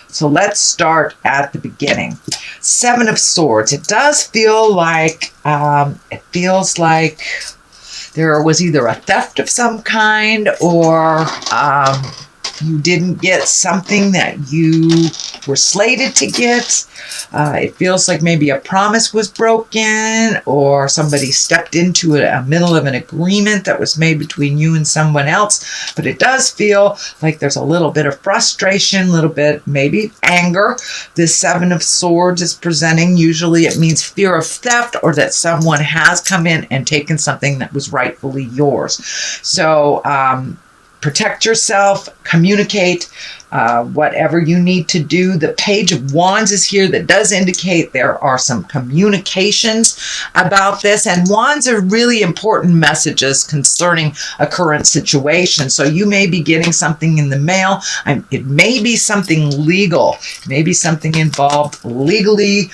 So let's start at the beginning. Seven of Swords. It does feel like, there was either a theft of some kind, or you didn't get something that you were slated to get. It feels like maybe a promise was broken, or somebody stepped into a middle of an agreement that was made between you and someone else. But it does feel like there's a little bit of frustration, a little bit maybe anger. This Seven of Swords is presenting. Usually it means fear of theft, or that someone has come in and taken something that was rightfully yours. So protect yourself, communicate, whatever you need to do. The Page of Wands is here. That does indicate there are some communications about this. And wands are really important messages concerning a current situation. So you may be getting something in the mail. It may be something legal. Maybe something involved legally.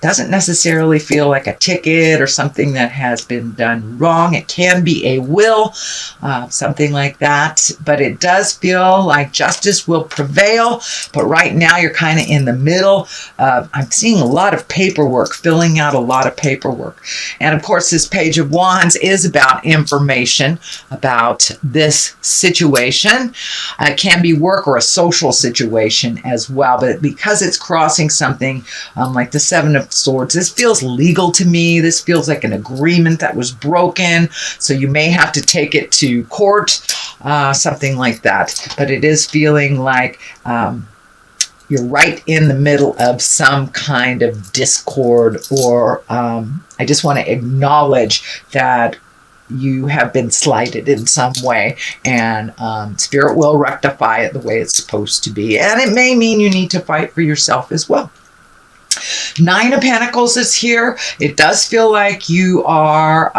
Doesn't necessarily feel like a ticket or something that has been done wrong. It can be a will, something like that. But it does feel like justice will prevail. But right now you're kind of in the middle. I'm seeing a lot of paperwork, filling out a lot of paperwork. And of course, this Page of Wands is about information about this situation. It can be work or a social situation as well. But because it's crossing something like the Seven of Swords, this feels legal to me. This feels like an agreement that was broken. So you may have to take it to court, something like that. But it is feeling like you're right in the middle of some kind of discord, or I just want to acknowledge that you have been slighted in some way, and Spirit will rectify it the way it's supposed to be. And it may mean you need to fight for yourself as well. Nine of Pentacles is here. It does feel like you are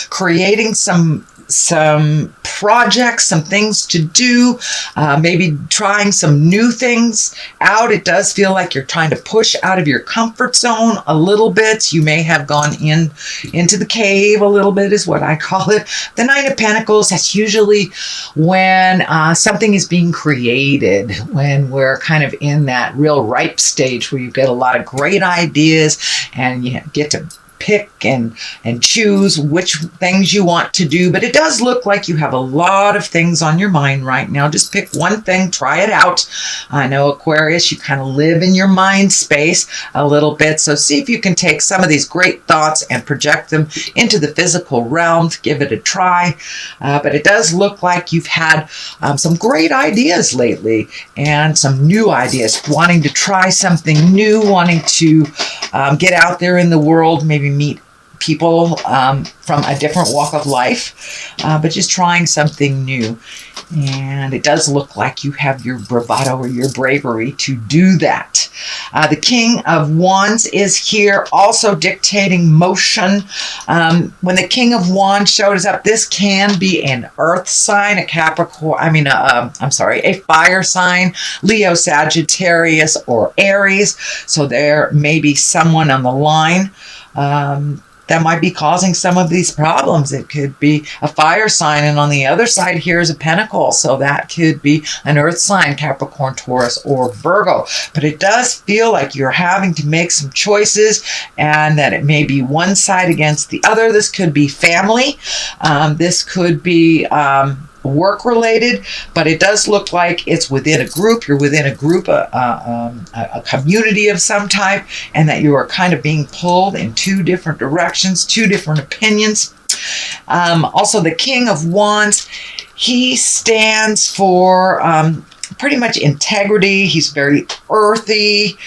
creating some projects, some things to do, maybe trying some new things out. It does feel like you're trying to push out of your comfort zone a little bit. You may have gone into the cave a little bit, is what I call it. The Nine of Pentacles, that's usually when something is being created, when we're kind of in that real ripe stage where you get a lot of great ideas and you get to pick and choose which things you want to do. But it does look like you have a lot of things on your mind right now. Just pick one thing, try it out. I know, Aquarius, you kind of live in your mind space a little bit. So see if you can take some of these great thoughts and project them into the physical realm. Give it a try. But it does look like you've had some great ideas lately, and some new ideas, wanting to try something new, wanting to get out there in the world, maybe meet people from a different walk of life, but just trying something new. And it does look like you have your bravado or your bravery to do that. The King of Wands is here, also dictating motion. When the King of Wands shows up, this can be an earth sign, a Capricorn, a fire sign, Leo, Sagittarius, or Aries. So there may be someone on the line that might be causing some of these problems. It could be a fire sign, and on the other side here is a pentacle. So that could be an earth sign, Capricorn, Taurus, or Virgo. But it does feel like you're having to make some choices, and that it may be one side against the other. This could be family. This could be work related, but it does look like it's within a group. You're within a group, a community of some type, and that you are kind of being pulled in two different directions, two different opinions. Also, the King of Wands, he stands for pretty much integrity. He's very earthy.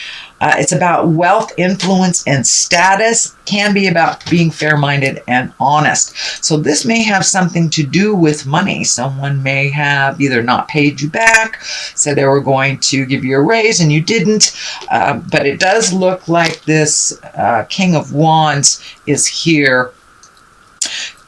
It's about wealth, influence, and status. Can be about being fair-minded and honest. So this may have something to do with money. Someone may have either not paid you back, said they were going to give you a raise and you didn't. But it does look like this King of Wands is here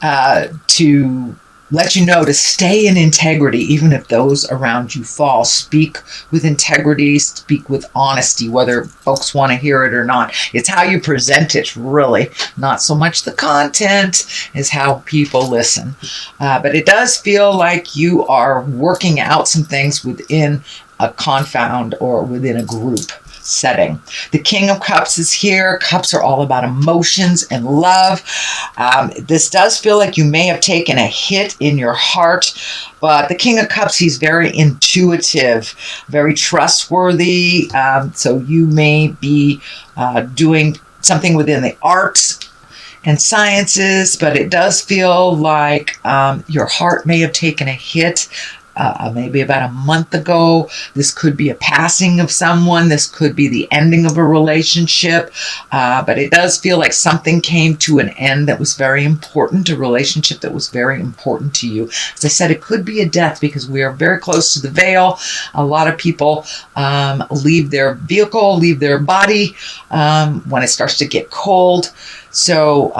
to let you know to stay in integrity, even if those around you fall. Speak with integrity, speak with honesty, whether folks want to hear it or not. It's how you present it, really. Not so much the content, is how people listen. But it does feel like you are working out some things within a confound or within a group setting. The King of Cups is here. Cups are all about emotions and love. This does feel like you may have taken a hit in your heart, but the King of Cups, he's very intuitive, very trustworthy. So you may be doing something within the arts and sciences, but it does feel like your heart may have taken a hit maybe about a month ago. This could be a passing of someone. This could be the ending of a relationship. But it does feel like something came to an end that was very important, a relationship that was very important to you. As I said, it could be a death because we are very close to the veil. A lot of people leave their vehicle, leave their body when it starts to get cold. So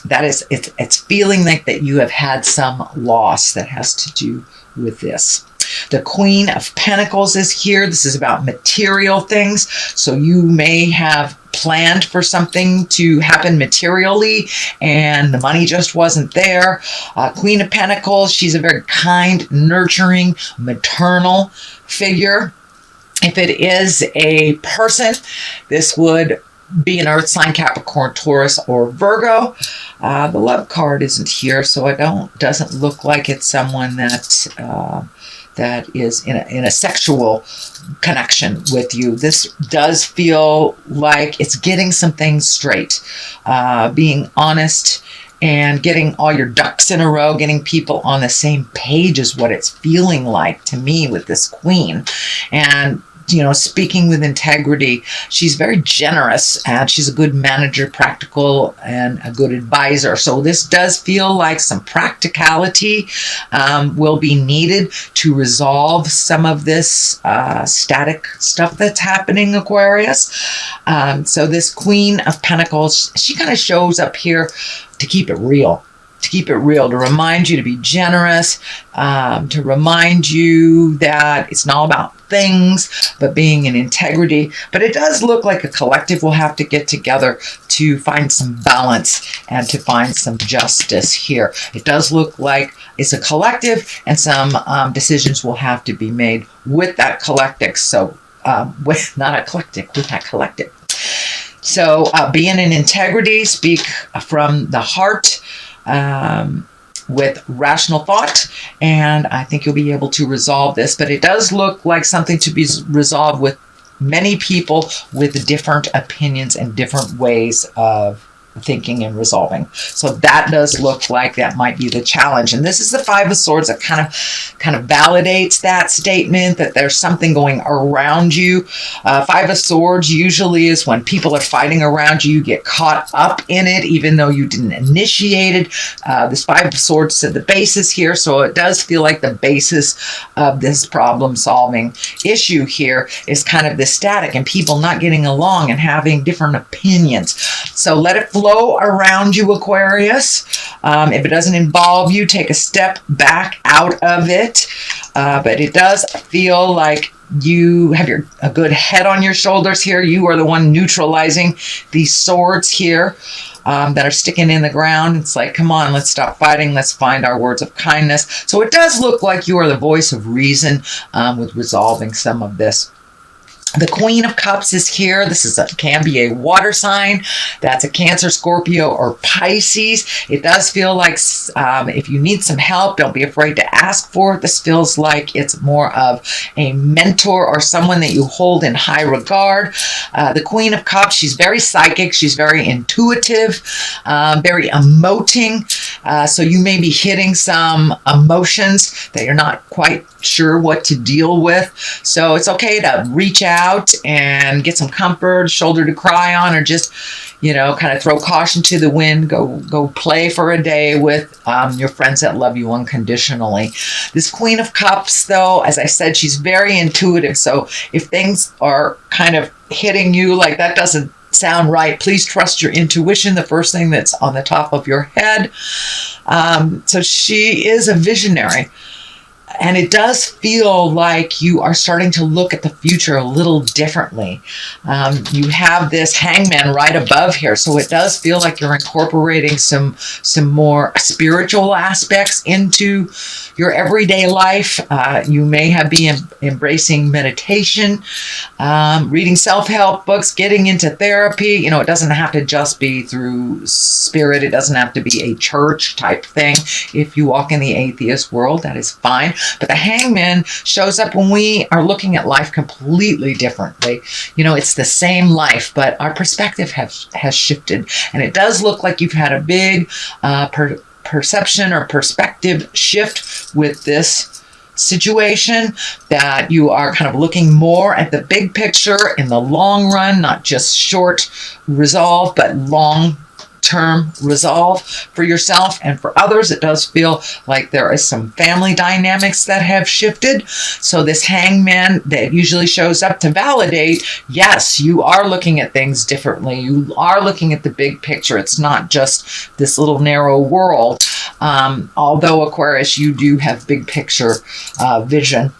that is, it's feeling like that you have had some loss that has to do with this. The Queen of Pentacles is here. This is about material things. So you may have planned for something to happen materially and the money just wasn't there. Queen of Pentacles, she's a very kind, nurturing, maternal figure. If it is a person, this would be an earth sign, Capricorn, Taurus, or Virgo. The love card isn't here, so it doesn't look like it's someone that that is in a sexual connection with you. This does feel like it's getting some things straight, being honest, and getting all your ducks in a row, getting people on the same page is what it's feeling like to me with this Queen. And you know, speaking with integrity, she's very generous and she's a good manager, practical, and a good advisor. So this does feel like some practicality will be needed to resolve some of this static stuff that's happening, Aquarius. So this Queen of Pentacles, she kind of shows up here to keep it real. To keep it real, to remind you to be generous, to remind you that it's not all about things, but being in integrity. But it does look like a collective will have to get together to find some balance and to find some justice here. It does look like it's a collective, and some decisions will have to be made with that collective. So, with not eclectic, with that collective. So, being in integrity, speak from the heart, with rational thought, and I think you'll be able to resolve this. But it does look like something to be resolved with many people with different opinions and different ways of thinking and resolving. So that does look like that might be the challenge. And this is the Five of Swords that kind of validates that statement that there's something going around you. Five of Swords usually is when people are fighting around you, you get caught up in it, even though you didn't initiate it. This Five of Swords to the basis here. So it does feel like the basis of this problem solving issue here is kind of the static and people not getting along and having different opinions. So let it flow around you, Aquarius. If it doesn't involve you, take a step back out of it. But it does feel like you have a good head on your shoulders here. You are the one neutralizing these swords here that are sticking in the ground. It's like, come on, let's stop fighting. Let's find our words of kindness. So it does look like you are the voice of reason with resolving some of this. The Queen of Cups is here. This can be a water sign. That's a Cancer, Scorpio, or Pisces. It does feel like if you need some help, don't be afraid to ask for it. This feels like it's more of a mentor or someone that you hold in high regard. The Queen of Cups, she's very psychic. She's very intuitive, very emoting. So you may be hitting some emotions that you're not quite sure what to deal with. So it's okay to reach out and get some comfort, shoulder to cry on, or just, you know, kind of throw caution to the wind. Go play for a day with your friends that love you unconditionally. This Queen of Cups, though, as I said, she's very intuitive. So if things are kind of hitting you like that doesn't sound right, please trust your intuition, the first thing that's on the top of your head. So she is a visionary. And it does feel like you are starting to look at the future a little differently. You have this hangman right above here, so it does feel like you're incorporating some more spiritual aspects into your everyday life. You may have been embracing meditation, reading self-help books, getting into therapy. It doesn't have to just be through spirit. It doesn't have to be a church type thing. If you walk in the atheist world, that is fine. But the hangman shows up when we are looking at life completely differently. It's the same life, but our perspective has shifted. And it does look like you've had a big perception or perspective shift with this situation, that you are kind of looking more at the big picture in the long run, not just short resolve, but long term resolve for yourself and for others. It does feel like there is some family dynamics that have shifted. So this hangman that usually shows up to validate, yes, you are looking at things differently. You are looking at the big picture. It's not just this little narrow world. Although Aquarius, you do have big picture vision.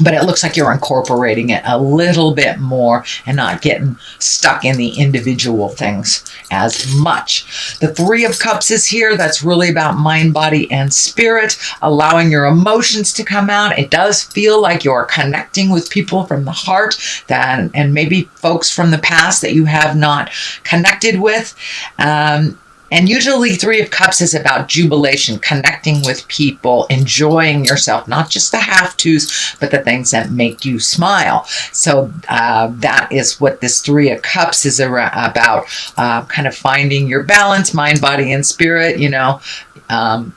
But it looks like you're incorporating it a little bit more and not getting stuck in the individual things as much. The Three of Cups is here. That's really about mind, body, and spirit, allowing your emotions to come out. It does feel like you're connecting with people from the heart and maybe folks from the past that you have not connected with. And usually Three of Cups is about jubilation, connecting with people, enjoying yourself, not just the have-tos, but the things that make you smile. So that is what this Three of Cups is about, kind of finding your balance, mind, body, and spirit.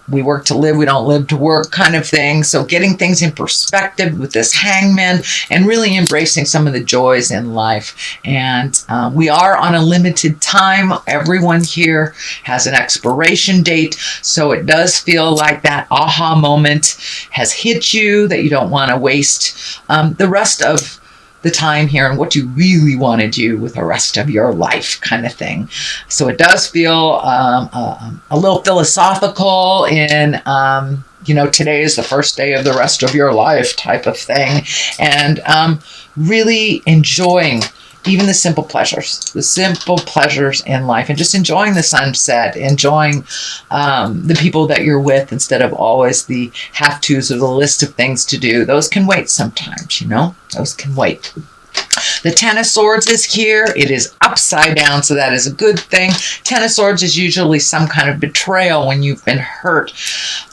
We work to live, we don't live to work kind of thing. So getting things in perspective with this hangman and really embracing some of the joys in life. And we are on a limited time. Everyone here has an expiration date. So it does feel like that aha moment has hit you, that you don't want to waste the rest of the time here and what you really want to do with the rest of your life kind of thing. So it does feel a little philosophical in, today is the first day of the rest of your life type of thing. And really enjoying even the simple pleasures in life, and just enjoying the sunset, enjoying the people that you're with instead of always the have-tos or the list of things to do. Those can wait sometimes, those can wait. The Ten of Swords is here. It is upside down, so that is a good thing. Ten of Swords is usually some kind of betrayal when you've been hurt.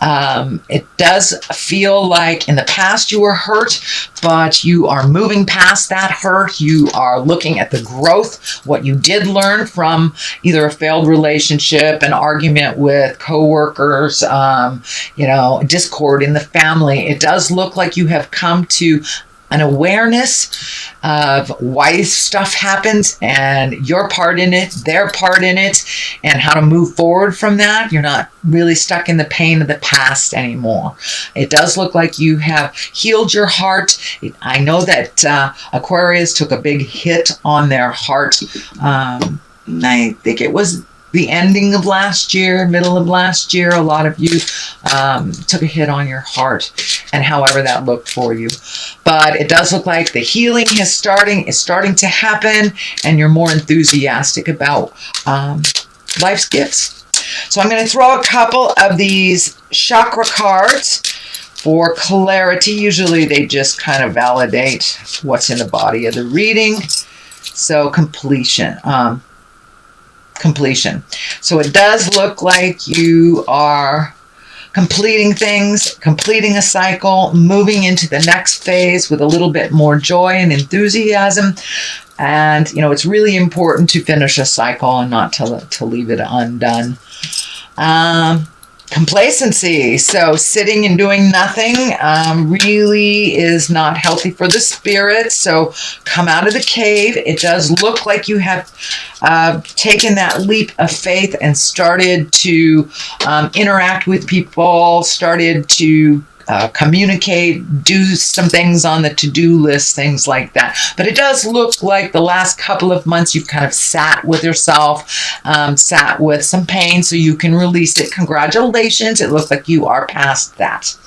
It does feel like in the past you were hurt, but you are moving past that hurt. You are looking at the growth, what you did learn from either a failed relationship, an argument with coworkers, discord in the family. It does look like you have come to an awareness of why stuff happens and your part in it, their part in it, and how to move forward from that. You're not really stuck in the pain of the past anymore. It does look like you have healed your heart. I know that Aquarius took a big hit on their heart. I think it was the ending of last year, middle of last year. A lot of you took a hit on your heart, and however that looked for you. But it does look like the healing is starting to happen, and you're more enthusiastic about life's gifts. So I'm going to throw a couple of these chakra cards for clarity. Usually they just kind of validate what's in the body of the reading. So completion. So it does look like you are completing things, completing a cycle, moving into the next phase with a little bit more joy and enthusiasm. And, it's really important to finish a cycle and not to leave it undone. Complacency. So sitting and doing nothing really is not healthy for the spirit. So come out of the cave. It does look like you have taken that leap of faith and started to interact with people, started to communicate, do some things on the to-do list, things like that. But it does look like the last couple of months you've kind of sat with yourself, sat with some pain so you can release it. Congratulations. It looks like you are past that.